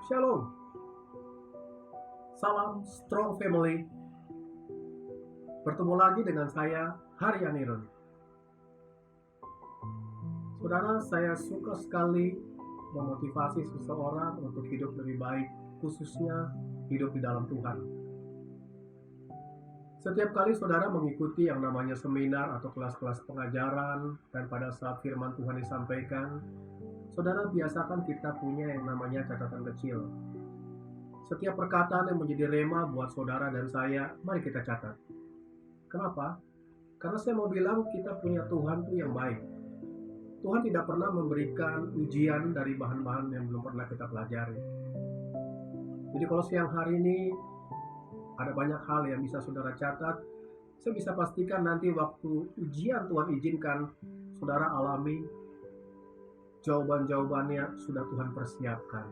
Shalom, salam Strong Family. Bertemu lagi dengan saya, Hari Anirun. Saudara, saya suka sekali memotivasi seseorang untuk hidup lebih baik, khususnya hidup di dalam Tuhan. Setiap kali saudara mengikuti yang namanya seminar atau kelas-kelas pengajaran, dan pada saat firman Tuhan disampaikan, saudara biasakan kita punya yang namanya catatan kecil. Setiap perkataan yang menjadi rema buat saudara dan saya, mari kita catat. Kenapa? Karena saya mau bilang kita punya Tuhan tuh yang baik. Tuhan tidak pernah memberikan ujian dari bahan-bahan yang belum pernah kita pelajari. Jadi kalau siang hari ini ada banyak hal yang bisa saudara catat, saya bisa pastikan nanti waktu ujian Tuhan izinkan saudara alami, jawaban-jawabannya sudah Tuhan persiapkan.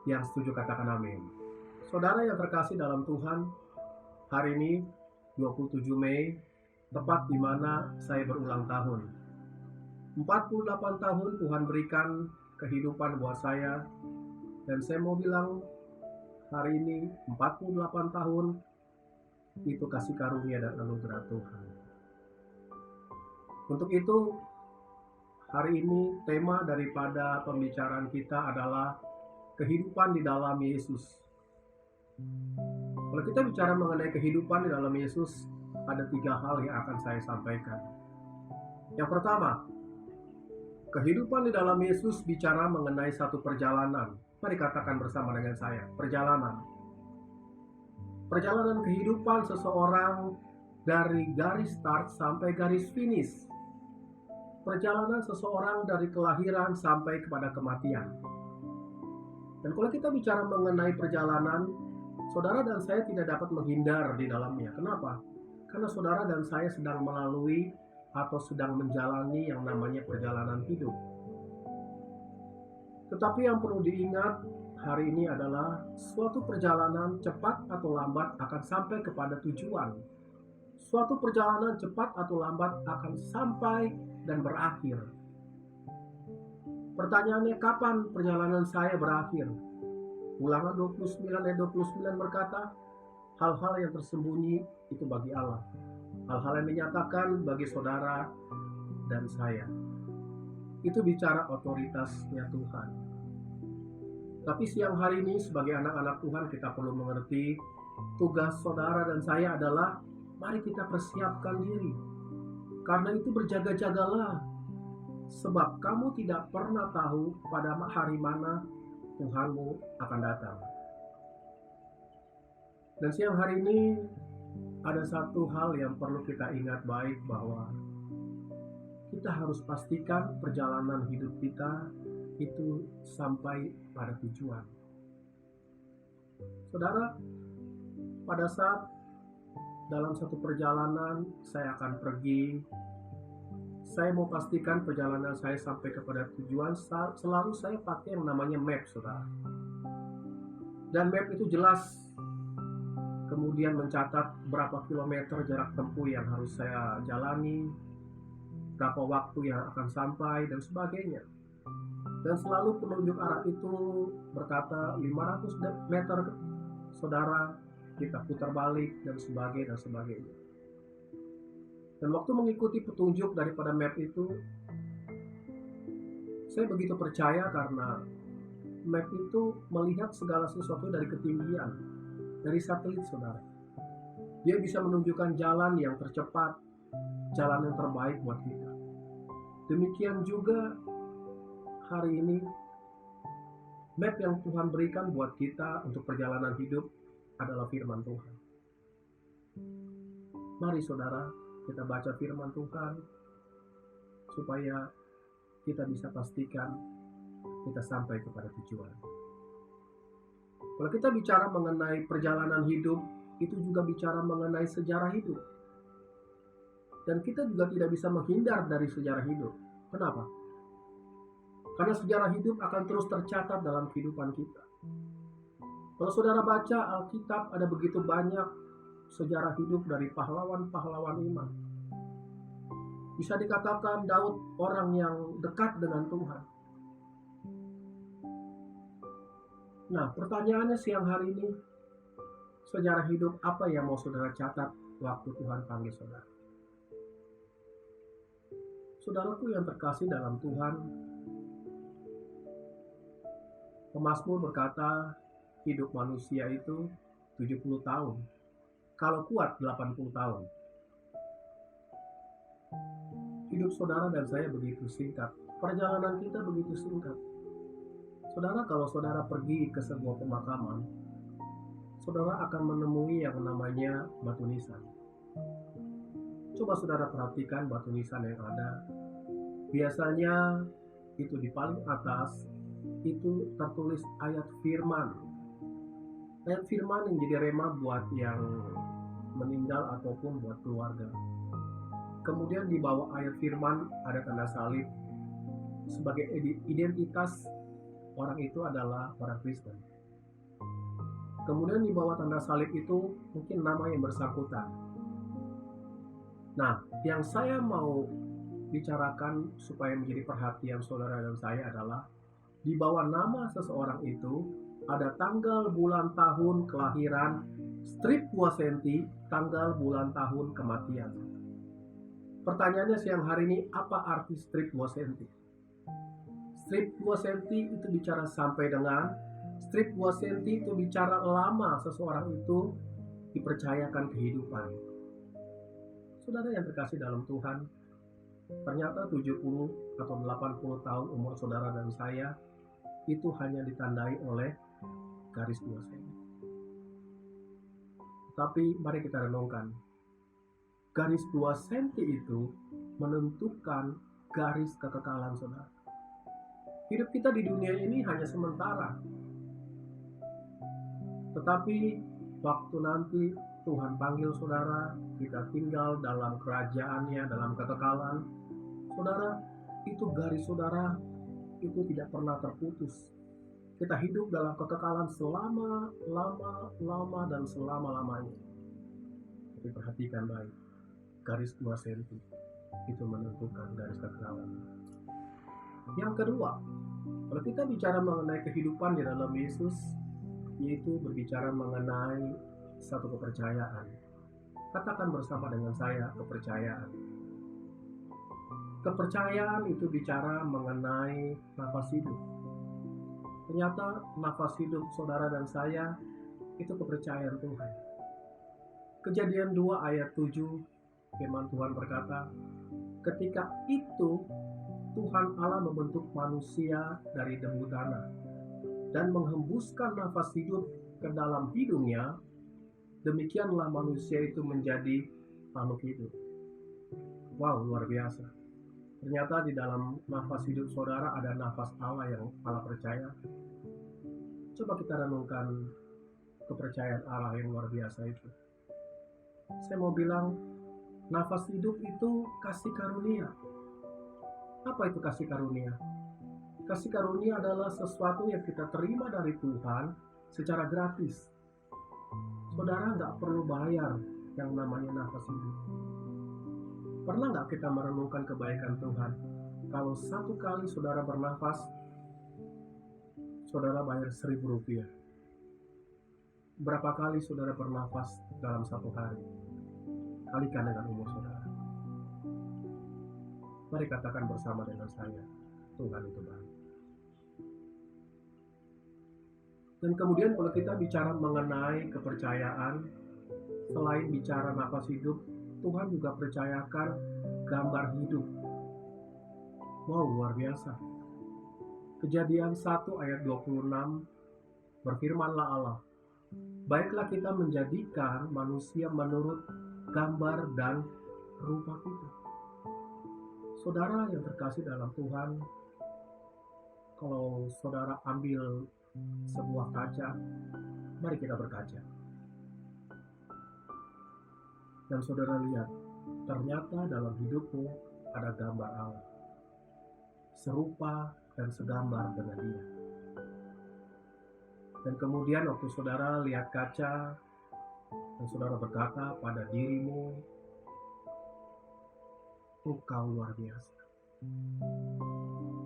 Yang setuju katakan amin. Saudara yang terkasih dalam Tuhan, hari ini 27 Mei, tepat di mana saya berulang tahun. 48 tahun Tuhan berikan kehidupan buat saya, dan saya mau bilang hari ini 48 tahun itu kasih karunia dan anugerah Tuhan. Untuk itu, hari ini tema daripada pembicaraan kita adalah kehidupan di dalam Yesus. Kalau kita bicara mengenai kehidupan di dalam Yesus, ada 3 hal yang akan saya sampaikan. Yang pertama, kehidupan di dalam Yesus bicara mengenai satu perjalanan. Mari katakan bersama dengan saya, perjalanan. Perjalanan kehidupan seseorang dari garis start sampai garis finish. Perjalanan seseorang dari kelahiran sampai kepada kematian. Dan kalau kita bicara mengenai perjalanan, saudara dan saya tidak dapat menghindar di dalamnya. Kenapa? Karena saudara dan saya sedang melalui atau sedang menjalani yang namanya perjalanan hidup. Tetapi yang perlu diingat hari ini adalah suatu perjalanan cepat atau lambat akan sampai kepada tujuan. Suatu perjalanan cepat atau lambat akan sampai dan berakhir. Pertanyaannya, kapan perjalanan saya berakhir? Ulangan 29 ayat 29 berkata, hal-hal yang tersembunyi itu bagi Allah. Hal-hal yang dinyatakan bagi saudara dan saya. Itu bicara otoritasnya Tuhan. Tapi siang hari ini sebagai anak-anak Tuhan kita perlu mengerti tugas saudara dan saya adalah mari kita persiapkan diri. Karena itu berjaga-jagalah. Sebab kamu tidak pernah tahu pada hari mana Tuhanmu akan datang. Dan siang hari ini ada satu hal yang perlu kita ingat baik, bahwa kita harus pastikan perjalanan hidup kita itu sampai pada tujuan. Saudara, pada saat dalam satu perjalanan saya akan pergi, saya mau pastikan perjalanan saya sampai kepada tujuan, selalu saya pakai yang namanya map, saudara. Dan map itu jelas, kemudian mencatat berapa kilometer jarak tempuh yang harus saya jalani, berapa waktu yang akan sampai, dan sebagainya. Dan selalu penunjuk arah itu berkata 500 meter, saudara, kita putar balik, dan sebagainya. Dan waktu mengikuti petunjuk daripada map itu, saya begitu percaya karena map itu melihat segala sesuatu dari ketinggian, dari satelit, saudara. Dia bisa menunjukkan jalan yang tercepat, jalan yang terbaik buat kita. Demikian juga hari ini, map yang Tuhan berikan buat kita untuk perjalanan hidup adalah firman Tuhan. Mari saudara, kita baca firman Tuhan supaya kita bisa pastikan kita sampai kepada tujuan. Kalau kita bicara mengenai perjalanan hidup, itu juga bicara mengenai sejarah hidup. Dan kita juga tidak bisa menghindar dari sejarah hidup. Kenapa? Karena sejarah hidup akan terus tercatat dalam kehidupan kita. Kalau saudara baca Alkitab, ada begitu banyak sejarah hidup dari pahlawan-pahlawan iman. Bisa dikatakan Daud orang yang dekat dengan Tuhan. Nah, pertanyaannya siang hari ini, sejarah hidup apa yang mau saudara catat waktu Tuhan panggil saudara? Saudaraku yang terkasih dalam Tuhan, pemazmur berkata, hidup manusia itu 70 tahun. Kalau kuat 80 tahun. Hidup saudara dan saya begitu singkat. Perjalanan kita begitu singkat. Saudara, kalau saudara pergi ke sebuah pemakaman, saudara akan menemui yang namanya batu nisan. Coba saudara perhatikan batu nisan yang ada. Biasanya itu di paling atas itu tertulis ayat firman. Ayat firman yang jadi rema buat yang meninggal ataupun buat keluarga. Kemudian di bawah ayat firman ada tanda salib sebagai identitas orang itu adalah orang Kristen. Kemudian di bawah tanda salib itu mungkin nama yang bersangkutan. Nah, yang saya mau bicarakan supaya menjadi perhatian saudara dan saya adalah di bawah nama seseorang itu ada tanggal, bulan, tahun kelahiran, strip 2 cm, tanggal, bulan, tahun kematian. Pertanyaannya siang hari ini, apa arti strip 2 cm? Strip 2 cm itu bicara sampai dengan, strip 2 cm itu bicara lama seseorang itu dipercayakan kehidupan. Saudara yang terkasih dalam Tuhan, ternyata 70 atau 80 tahun umur saudara dan saya itu hanya ditandai oleh garis 2 cm. Tapi mari kita renungkan, garis 2 cm itu menentukan garis kekekalan saudara. Hidup kita di dunia ini hanya sementara. Tetapi waktu nanti Tuhan panggil saudara, kita tinggal dalam kerajaannya, dalam kekekalan. Saudara, itu garis saudara itu tidak pernah terputus. Kita hidup dalam kekekalan selama dan selama-lamanya. Tapi perhatikan baik, garis 2 cm itu menentukan garis kekekalan. Yang kedua, kalau kita bicara mengenai kehidupan di dalam Yesus, yaitu berbicara mengenai satu kepercayaan. Katakan bersama dengan saya, kepercayaan. Kepercayaan itu bicara mengenai nafas hidup. Ternyata nafas hidup saudara dan saya itu kepercayaan Tuhan. Kejadian 2 ayat 7, firman Tuhan berkata, ketika itu Tuhan Allah membentuk manusia dari debu tanah dan menghembuskan nafas hidup ke dalam hidungnya, demikianlah manusia itu menjadi makhluk hidup. Wow, luar biasa. Ternyata di dalam nafas hidup saudara ada nafas Allah yang Allah percaya. Coba kita renungkan kepercayaan Allah yang luar biasa itu. Saya mau bilang, nafas hidup itu kasih karunia. Apa itu kasih karunia? Kasih karunia adalah sesuatu yang kita terima dari Tuhan secara gratis. Saudara nggak perlu bayar yang namanya nafas hidup. Pernah nggak kita merenungkan kebaikan Tuhan? Kalau satu kali saudara bernafas, saudara bayar Rp1.000. Berapa kali saudara bernafas dalam satu hari? Kalikan dengan umur saudara. Mari katakan bersama dengan saya, Tuhan itu baik. Dan kemudian kalau kita bicara mengenai kepercayaan, selain bicara nafas hidup, Tuhan juga percayakan gambar hidup. Wow, luar biasa. Kejadian 1 ayat 26, berfirmanlah Allah, baiklah kita menjadikan manusia menurut gambar dan rupa kita. Saudara yang terkasih dalam Tuhan, kalau saudara ambil sebuah kaca, mari kita berkaca. Dan saudara lihat, ternyata dalam hidupmu ada gambar Allah, serupa dan segambar dengan Dia. Dan kemudian waktu saudara lihat kaca, dan saudara berkata pada dirimu, engkau luar biasa.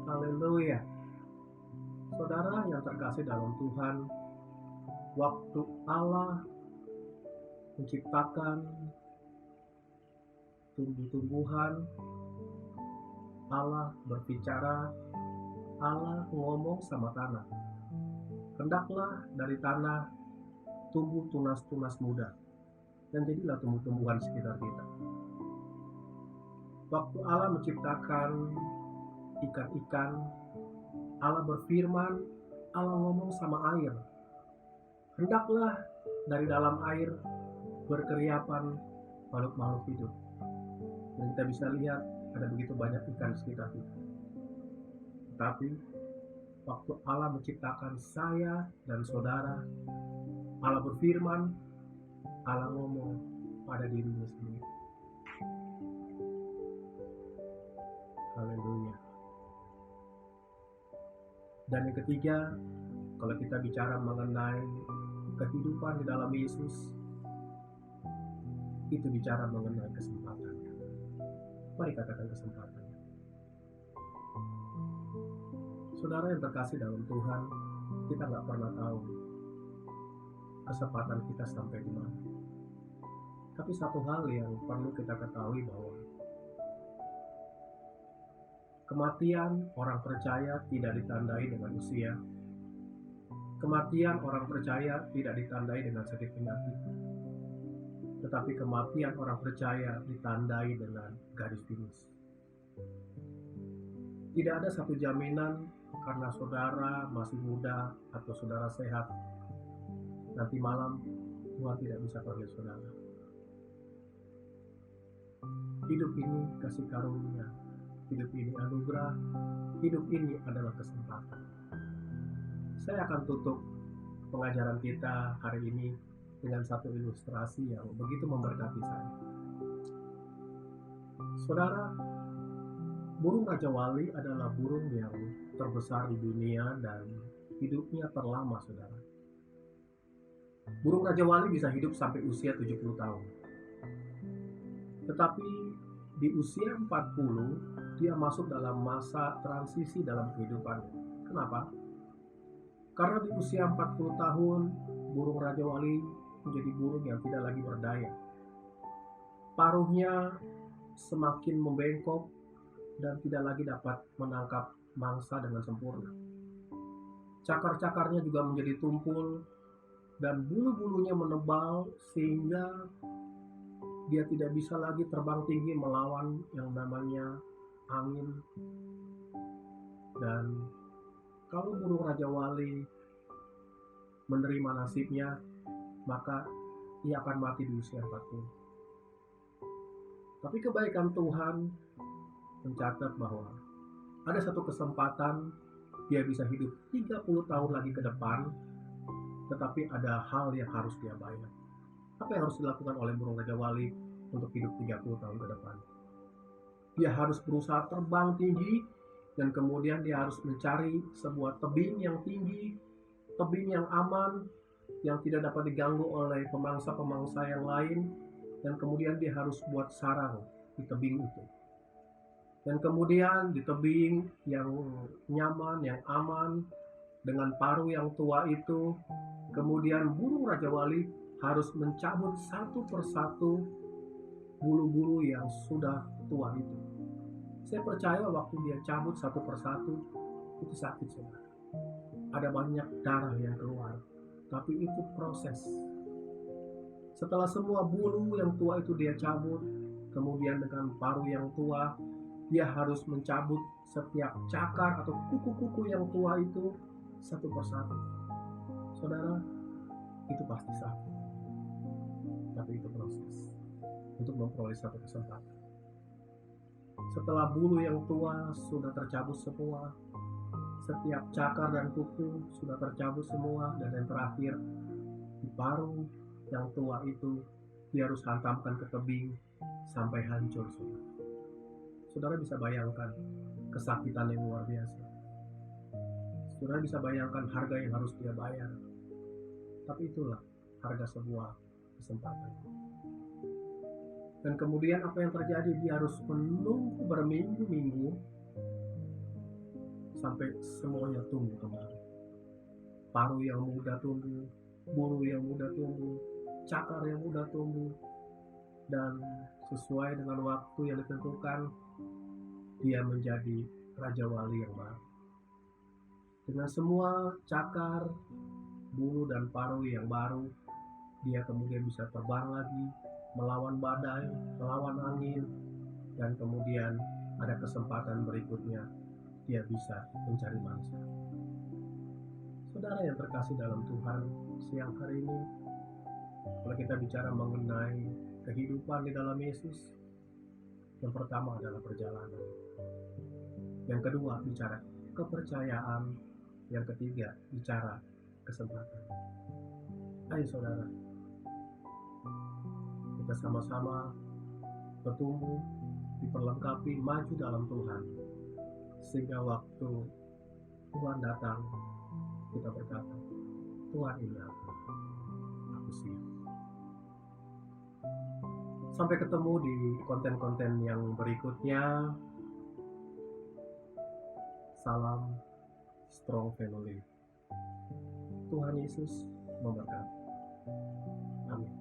Haleluya. Saudara yang terkasih dalam Tuhan, waktu Allah menciptakan tumbuh-tumbuhan, Allah berbicara, Allah ngomong sama tanah. Hendaklah dari tanah tumbuh tunas-tunas muda, dan jadilah tumbuh-tumbuhan sekitar kita. Waktu Allah menciptakan ikan-ikan, Allah berfirman, Allah ngomong sama air. Hendaklah dari dalam air berkeriapan makhluk-makhluk hidup. Dan kita bisa lihat ada begitu banyak ikan di sekitar kita. Tetapi waktu Allah menciptakan saya dan saudara, Allah berfirman, Allah ngomong pada dirinya sendiri. Haleluya. Dan yang ketiga, kalau kita bicara mengenai kehidupan di dalam Yesus, itu bicara mengenai kesempatan. Mari katakan kesempatan. Saudara yang terkasih dalam Tuhan, kita nggak pernah tahu kesempatan kita sampai di mana. Tapi satu hal yang perlu kita ketahui bahwa kematian orang percaya tidak ditandai dengan usia. Kematian orang percaya tidak ditandai dengan sakit penyakit. Tetapi kematian orang percaya ditandai dengan garis finish. Tidak ada satu jaminan karena saudara masih muda atau saudara sehat, nanti malam Tuhan tidak bisa panggil saudara. Hidup ini kasih karunia, hidup ini anugerah, hidup ini adalah kesempatan. Saya akan tutup pengajaran kita hari ini dengan satu ilustrasi yang begitu memberkati saya. Saudara, burung Raja Wali adalah burung yang terbesar di dunia dan hidupnya terlama, saudara. Burung Raja Wali bisa hidup sampai usia 70 tahun. Tetapi di usia 40, dia masuk dalam masa transisi dalam kehidupannya. Kenapa? Karena di usia 40 tahun, burung Raja Wali menjadi burung yang tidak lagi berdaya. Paruhnya semakin membengkok dan tidak lagi dapat menangkap mangsa dengan sempurna. Cakar-cakarnya juga menjadi tumpul dan bulu-bulunya menebal sehingga dia tidak bisa lagi terbang tinggi melawan yang namanya angin. Dan kalau burung Raja Wali menerima nasibnya, maka ia akan mati di usia 40. Tapi kebaikan Tuhan mencatat bahwa ada satu kesempatan dia bisa hidup 30 tahun lagi ke depan, tetapi ada hal yang harus dia bayar. Apa yang harus dilakukan oleh burung Raja Wali untuk hidup 30 tahun ke depan? Dia harus berusaha terbang tinggi dan kemudian dia harus mencari sebuah tebing yang tinggi, tebing yang aman, yang tidak dapat diganggu oleh pemangsa-pemangsa yang lain, dan kemudian dia harus buat sarang di tebing itu. Dan kemudian di tebing yang nyaman, yang aman, dengan paruh yang tua itu, kemudian burung Raja Wali harus mencabut satu persatu bulu-bulu yang sudah tua itu. Saya percaya waktu dia cabut satu persatu, itu sakit, saudara. Ada banyak darah yang keluar. Tapi itu proses. Setelah semua bulu yang tua itu dia cabut, kemudian dengan paruh yang tua, dia harus mencabut setiap cakar atau kuku-kuku yang tua itu satu persatu. Saudara, itu pasti sakit. Tapi itu proses untuk memperoleh satu kesempatan. Setelah bulu yang tua sudah tercabut semua, setiap cakar dan kuku sudah tercabut semua, dan yang terakhir di paruh yang tua itu dia harus hantamkan ke tebing sampai hancur. Saudara bisa bayangkan kesakitan yang luar biasa. Saudara bisa bayangkan harga yang harus dia bayar. Tapi itulah harga sebuah kesempatan. Dan kemudian apa yang terjadi? Dia harus menunggu berminggu-minggu sampai semuanya tumbuh kembali. paruh yang mudah tumbuh, bulu yang mudah tumbuh, cakar yang mudah tumbuh, dan sesuai dengan waktu yang ditentukan, dia menjadi Raja Wali yang baru. Dengan semua cakar, bulu, dan paruh yang baru, dia kemudian bisa terbang lagi, melawan badai, melawan angin, dan kemudian ada kesempatan berikutnya, dia bisa mencari mangsa. Saudara yang terkasih dalam Tuhan, siang hari ini, kalau kita bicara mengenai kehidupan di dalam Yesus, yang pertama adalah perjalanan. Yang kedua bicara kepercayaan. Yang ketiga bicara kesempatan. Ayo saudara, kita sama-sama bertumbuh, diperlengkapi, maju dalam Tuhan, sehingga waktu Tuhan datang, kita berkata, Tuhan ini aku siap. Sampai ketemu di konten-konten yang berikutnya. Salam Strong Family. Tuhan Yesus memberkati. Amin.